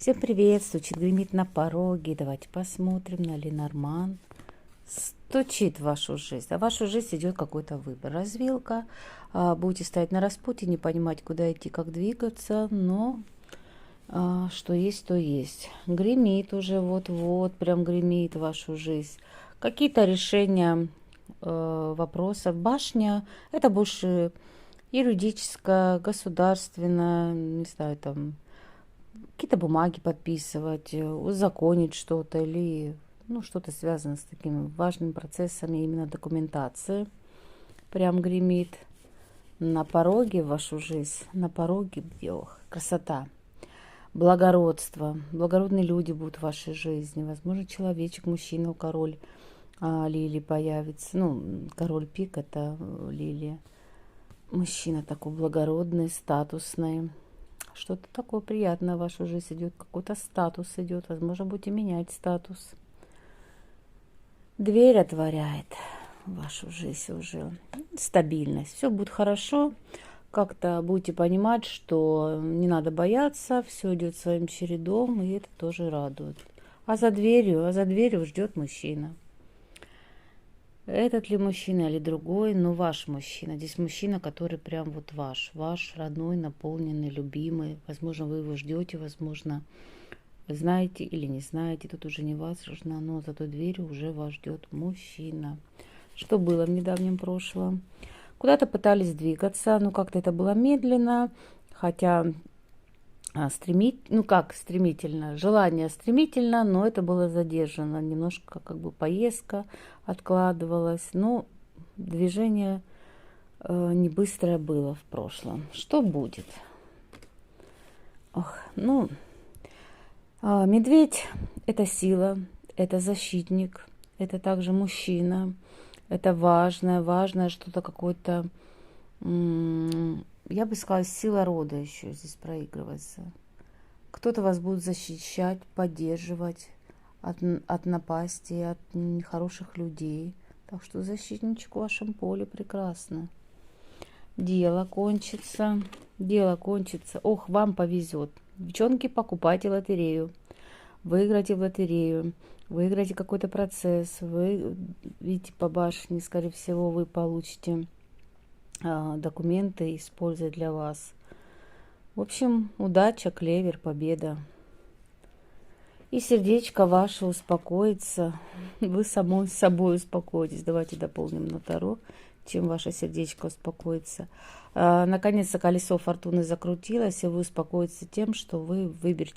Всем привет! Стучит, гремит на пороге. Давайте посмотрим, на Ленорман стучит в вашу жизнь. А в вашу жизнь идет какой-то выбор. Развилка. Будете стоять на распутье, не понимать, куда идти, как двигаться. Но что есть, то есть. Гремит уже вот-вот, прям гремит вашу жизнь. Какие-то решения вопросов. Башня. Это больше юридическое, государственное, не знаю, там какие-то бумаги подписывать, узаконить что-то или что-то связано с такими важными процессами, именно документации. Прям гремит на пороге в вашу жизнь, на пороге, ох, красота, благородство, благородные люди будут в вашей жизни, возможно, человечек, мужчина, король лилии появится, король пик это лилия, мужчина такой благородный, статусный. Что-то такое приятное в вашу жизнь идет, какой-то статус идет, возможно, будете менять статус. Дверь отворяет в вашу жизнь уже. Стабильность. Все будет хорошо. Как-то будете понимать, что не надо бояться, все идет своим чередом, и это тоже радует. А за дверью ждет мужчина. Этот ли мужчина или другой, но ваш мужчина. Здесь мужчина, который прям вот ваш родной, наполненный, любимый. Возможно, вы его ждете, возможно, знаете или не знаете. Тут уже не важно, но за той дверью уже вас ждет мужчина. Что было в недавнем прошлом? Куда-то пытались двигаться, но как-то это было медленно, хотя стремительно, желание стремительно, но это было задержано, немножко как бы поездка откладывалась, но движение не быстрое было в прошлом. Что будет? Медведь – это сила, это защитник, это также мужчина, это важное что-то какое-то, я бы сказала, сила рода еще здесь проигрывается. Кто-то вас будет защищать, поддерживать от напасти, от нехороших людей. Так что защитничек в вашем поле прекрасно. Дело кончится. Ох, вам повезет. Девчонки, покупайте лотерею. Выиграйте в лотерею. Выиграйте какой-то процесс. Вы видите по башне, скорее всего, вы получите документы, используя для вас. В общем, удача, клевер, победа. И сердечко ваше успокоится. Вы самой собой успокоитесь. Давайте дополним на таро, чем ваше сердечко успокоится. Наконец-то колесо фортуны закрутилось, и вы успокоитесь тем, что вы выберете